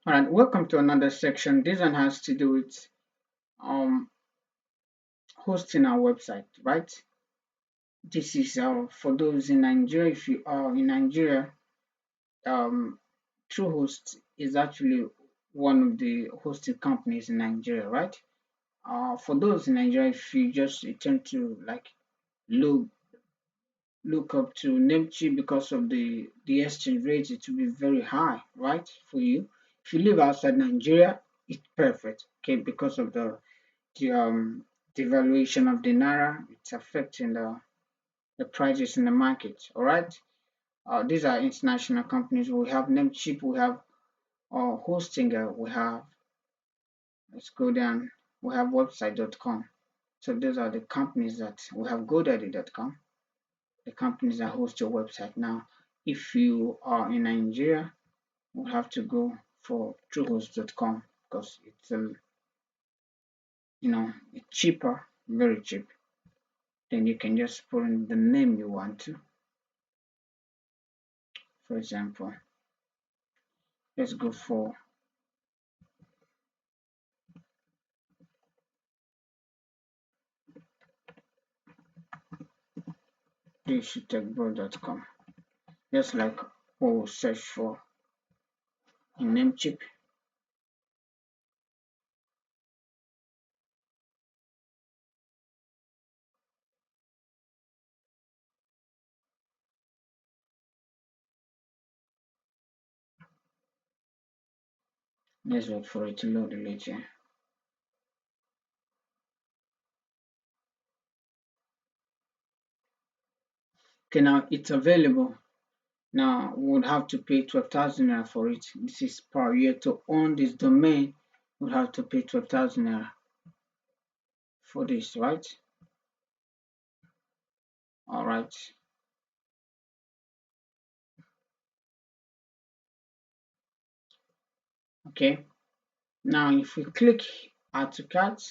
All right, welcome to another section. This one has to do with um, hosting our website, right? This is for those in Nigeria. If you are in Nigeria, um, TrueHost is actually one of the hosting companies in Nigeria, right? For those in Nigeria, if you just tend to like look look up to Namecheap because of the exchange rate, it will be very high, right? For you, if you live outside Nigeria, it's perfect, okay, because of the devaluation of the naira. It's affecting the prices in the market. All right. These are international companies. We have Namecheap, we have Hostinger, we have, let's go down, we have website.com. So those are the companies that we have GoDaddy.com, the companies that host your website. Now, if you are in Nigeria, we have to go for truehost.com because it's it's cheaper, very cheap. Then you can just put in the name you want to. For example, let's go for com, just like what we search for in Namecheap. Let's wait for it to load later. Okay, now it's available. Now we would have to pay 12,000 naira for it. This is per year. To own this domain, we would have to pay 12,000 naira for this, right? All right. Okay. Now if we click add to cart,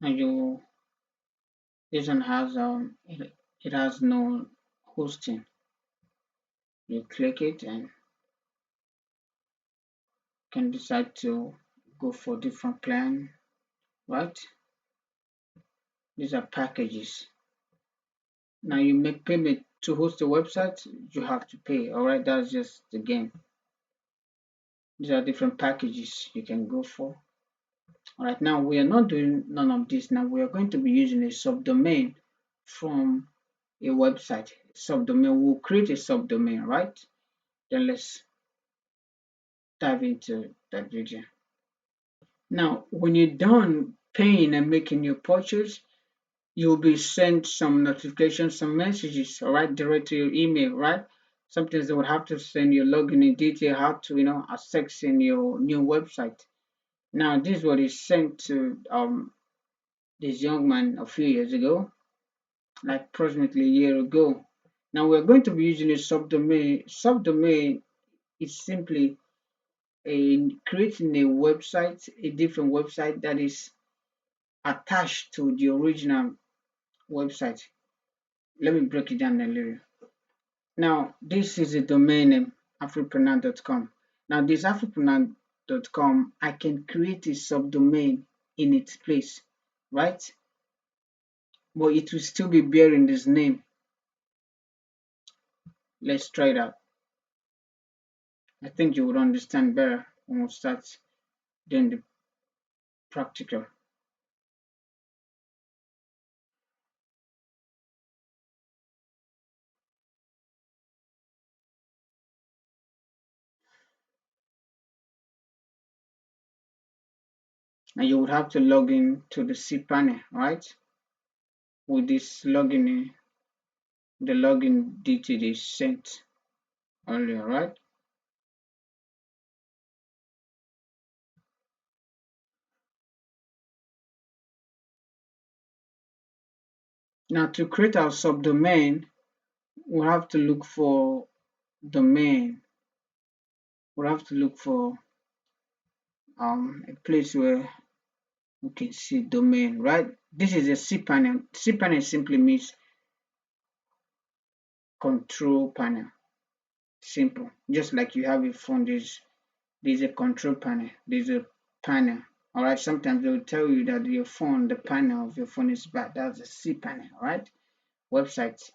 and this one has it has no hosting. You click it and can decide to go for different plan, right? These are packages. Now you make payment to host a website, you have to pay. All right, that's just the game. These are different packages you can go for. All right, now we are not doing none of this. Now we are going to be using a subdomain from a website. Subdomain, we'll create a subdomain, right? Then let's dive into that video. Now, when you're done paying and making your purchase, you'll be sent some notifications, some messages, all right, direct to your email, right? Sometimes they would have to send you login in detail, how to, access in your new website. Now, this is what is sent to this young man a few years ago, like approximately a year ago. Now, we're going to be using a subdomain. Subdomain is simply creating a website, a different website that is attached to the original website. Let me break it down a little. Now, this is a domain name, afripreneur.com. Now, this afripreneur.com, I can create a subdomain in its place, right? But it will still be bearing this name. Let's try it out. I think you would understand better when we start doing the practical. And you would have to log in to the cPanel, right? With this login, the login detail is sent earlier, right? Now to create our subdomain, we have to look for domain. We have to look for a place where we can see domain, right? This is a cPanel. cPanel simply means control panel. Simple. Just like you have a phone, there's a control panel, there's a panel. All right, sometimes they will tell you that your phone, the panel of your phone is bad. That's a cPanel, right? Websites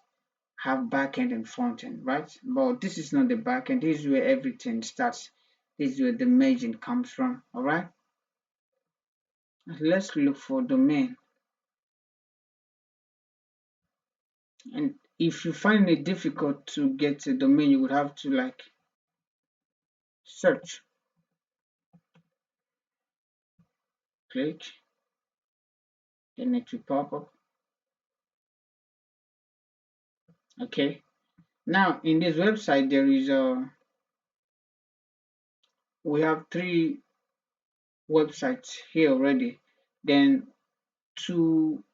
have backend and front end, right? But this is not the backend. This is where everything starts. This is where the merging comes from. All right. Let's look for domain. And if you find it difficult to get a domain, you would have to like search, click, then it will pop up. Okay. Now in this website, there is we have 3 websites here already. Then 2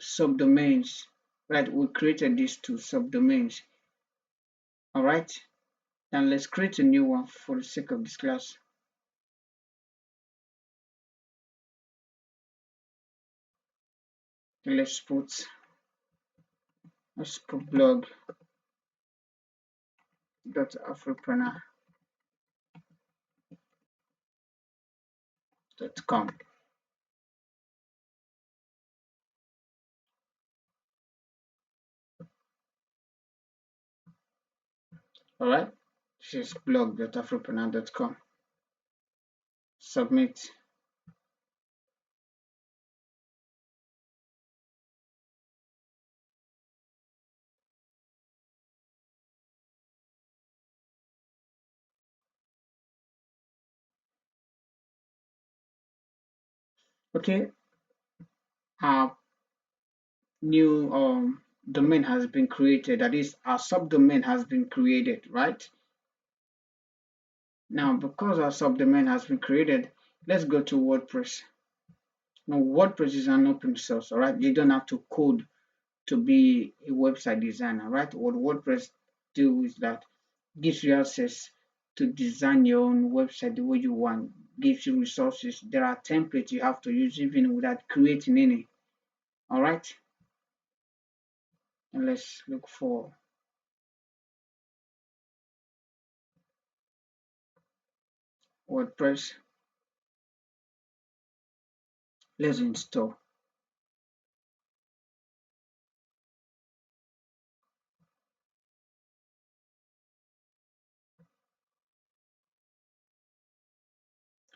subdomains, right? We created these 2 subdomains. All right. Now let's create a new one for the sake of this class. Let's put blog.afropreneur.com. All right. This is blog.afropreneur.com. Submit. Okay. Our new domain has been created. That is, our subdomain has been created, right? Now, because our subdomain has been created, let's go to WordPress. Now, WordPress is an open source, all right? You don't have to code to be a website designer, right? What WordPress do is that gives you access to design your own website the way you want, gives you resources. There are templates you have to use even without creating any, all right? And let's look for WordPress. Let's install.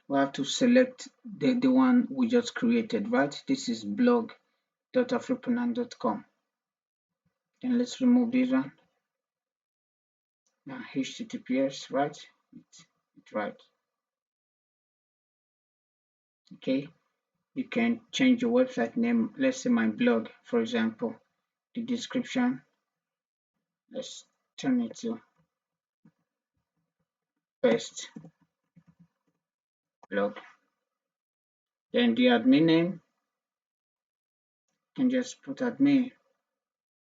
We have to select the one we just created, right? This is blog.afropreneur.com. Then let's remove this one. Now HTTPS, right? It's right. Okay. You can change your website name. Let's say my blog, for example. The description, let's turn it to best blog. Then the admin name, you can just put admin.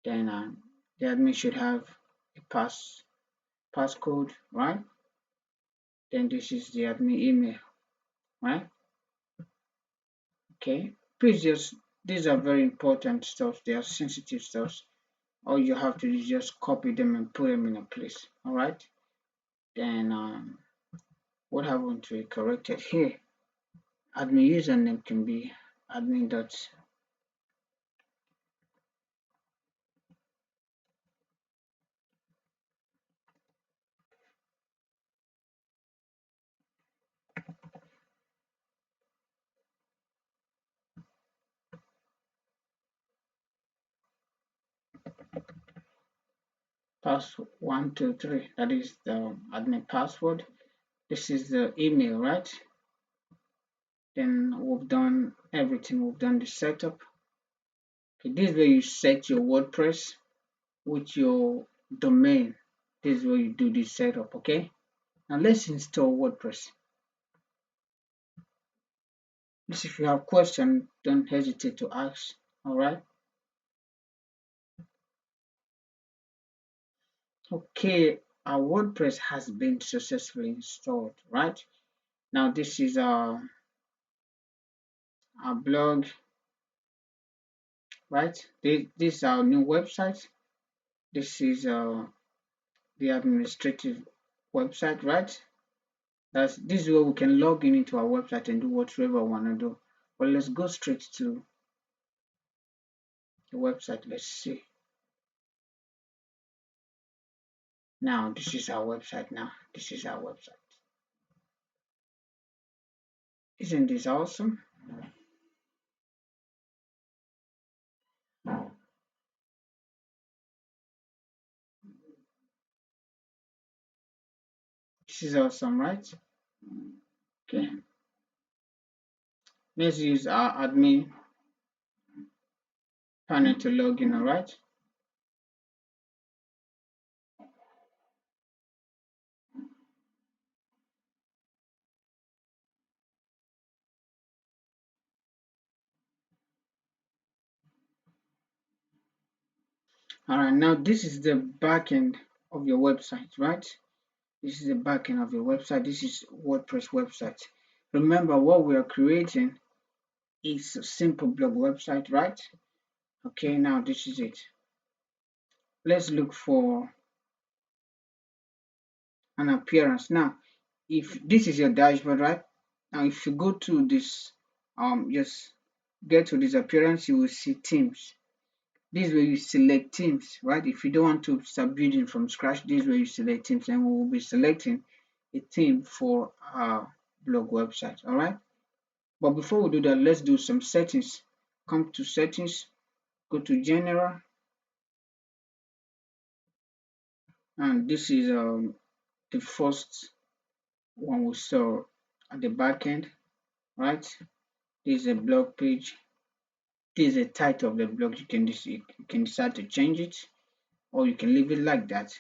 Then the admin should have a passcode, right? Then this is the admin email, right? Okay. Please just, these are very important stuff. They are sensitive stuff. All you have to do is just copy them and put them in a place, all right? Then what I want to correct it here, admin username can be admin dot password 123. That is the admin password. This is the email, right? Then we've done everything. We've done the setup. Okay, this is where you set your WordPress with your domain. This is where you do this setup. Okay. Now let's install WordPress. Please, if you have questions, don't hesitate to ask. All right. Okay, our WordPress has been successfully installed, right? Now this is our our blog, right? This is our new website. This is the administrative website, right? This is where we can log in into our website and do whatever we want to do. But let's go straight to the website. Let's see. Now this is our website. Now this is our website. Isn't this awesome? This is awesome, right? Okay. Let's use our admin panel to log in, all right? All right, now this is the backend of your website, right? This is the backend of your website. This is WordPress website. Remember, what we are creating is a simple blog website, right? Okay, now this is it. Let's look for an appearance. Now, if this is your dashboard, right? Now, if you go to this, just get to this appearance, you will see themes. This is where you select themes, right? If you don't want to start building from scratch, this is where you select themes, and we will be selecting a theme for our blog website, all right? But before we do that, let's do some settings. Come to settings, go to general, and this is the first one we saw at the back end, right? This is a blog page. This is the title of the blog. You can decide to change it, or you can leave it like that.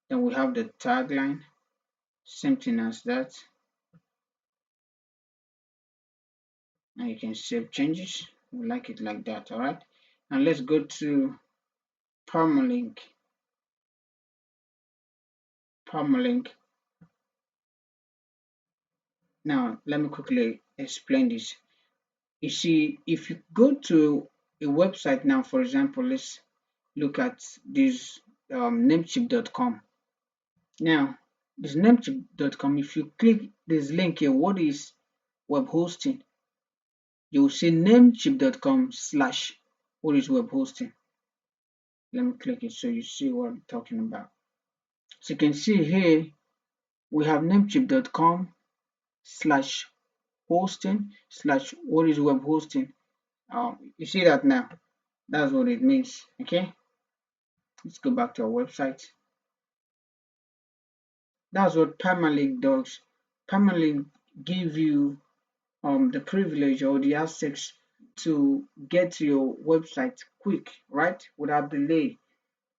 Then we have the tagline, same thing as that, and you can save changes. We like it like that, all right? And let's go to permalink. Permalink. Now, let me quickly explain this. You see, if you go to a website now, for example, let's look at this namecheap.com. Now, this namecheap.com, if you click this link here, what is web hosting? You will see namecheap.com slash what is web hosting. Let me click it so you see what I'm talking about. So you can see here we have namecheap.com slash hosting slash what is web hosting. You see that now? That's what it means. Okay, let's go back to our website. That's what permalink does. Permalink give you the privilege or the access to get to your website quick, right? Without delay.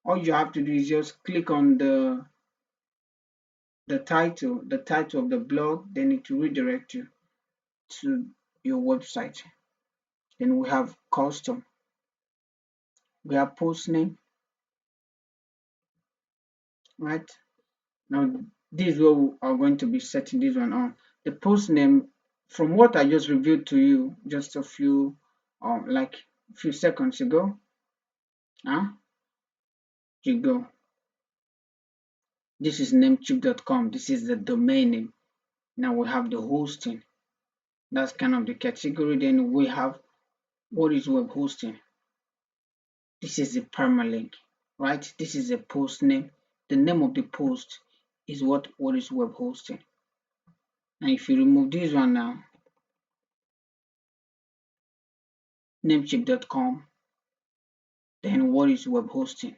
All you have to do is just click on the title of the blog, then it will redirect you to your website. Then we have custom. We have post name, right? Now this is where we are going to be setting this one on. The post name, from what I just reviewed to you just a few like a few seconds ago, you go. This is namecheap.com. This is the domain name. Now we have the hosting. That's kind of the category. Then we have what is web hosting. This is the permalink, right? This is a post name. The name of the post is what is web hosting. And if you remove this one now, namecheap.com, then what is web hosting?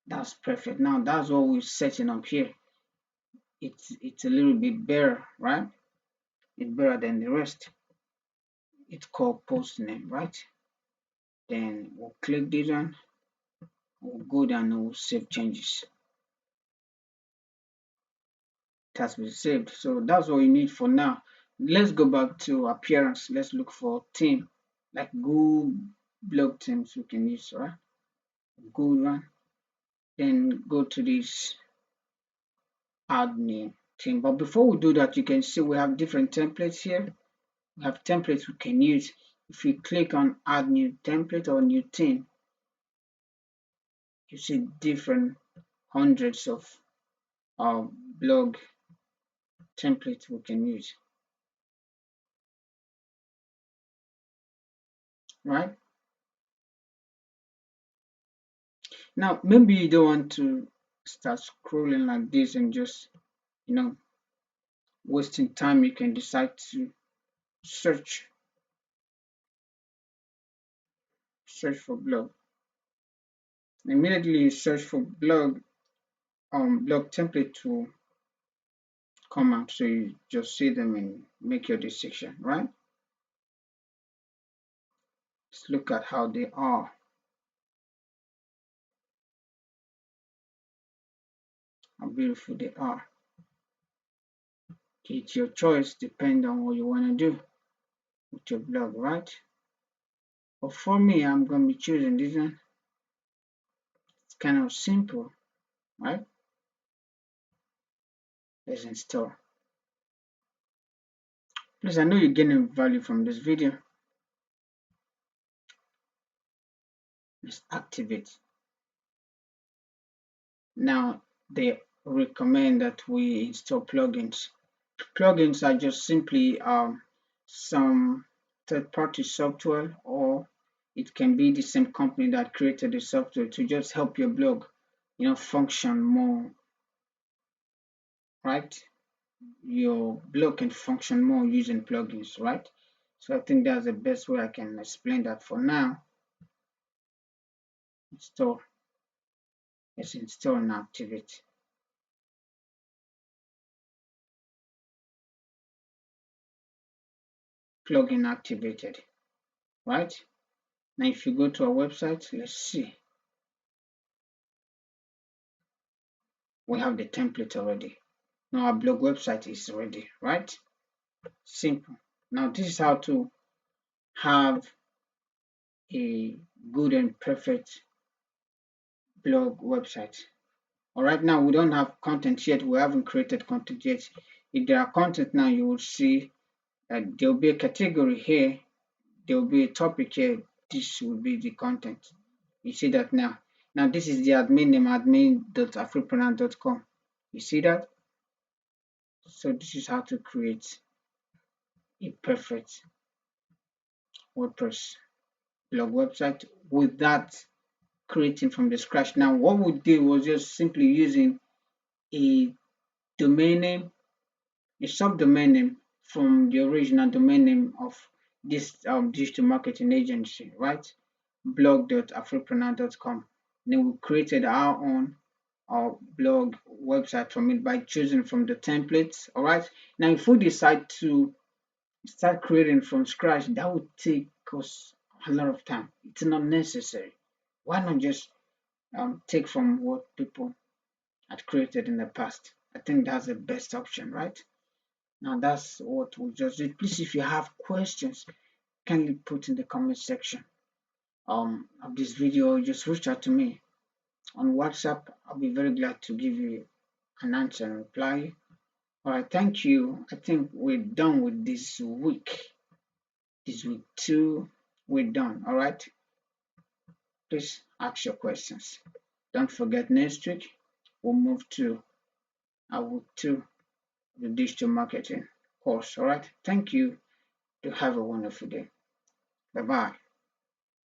That's perfect. Now that's what we're setting up here. It's a little bit better, right? It's better than the rest. It's called post name, right? Then we'll click this one, we'll go down and we'll save changes. It has been saved. So that's what we need for now. Let's go back to appearance. Let's look for theme, like Google blog themes we can use, right? Good one. Then go to this add new theme. But before we do that, you can see we have different templates here. We have templates we can use. If you click on add new template or new theme, you see different hundreds of blog templates we can use, right? Now, maybe you don't want to start scrolling like this and just, wasting time. You can decide to search for blog. Immediately you search for blog template to come out, so you just see them and make your decision, right? Let's look at how they are, how beautiful they are. It's your choice, depending on what you want to do with your blog, right? But for me, I'm going to be choosing this one. It's kind of simple, right? Let's install. Please, I know you're getting value from this video. Let's activate. Now, they recommend that we install plugins. Plugins are just simply some third-party software, or it can be the same company that created the software to just help your blog, function more, right? Your blog can function more using plugins, right? So I think that's the best way I can explain that for now. Install. Let's install and activate. Plugin activated, right? Now if you go to our website, let's see. We have the template already. Now our blog website is ready, right? Simple. Now this is how to have a good and perfect blog website. All right, now we don't have content yet. We haven't created content yet. If there are content now, you will see that there will be a category here. There will be a topic here. This will be the content. You see that now. Now this is the admin name, admin.afripreneur.com. You see that? So this is how to create a perfect WordPress blog website without creating from the scratch. Now what we did was just simply using a domain name, a subdomain name from the original domain name of this digital marketing agency, right? blog.afripreneur.com. Then we created our own blog website from it by choosing from the templates. All right. Now, if we decide to start creating from scratch, that would take us a lot of time. It's not necessary. Why not just take from what people had created in the past? I think that's the best option, right? Now that's what we just did. Please, if you have questions, kindly put in the comment section of this video. Just reach out to me on WhatsApp. I'll be very glad to give you an answer and reply. All right, thank you. I think we're done with this week. This week 2, we're done. All right, please ask your questions. Don't forget, next week we'll move to week 2, the digital marketing course. All right, thank you. To have a wonderful day. Bye bye.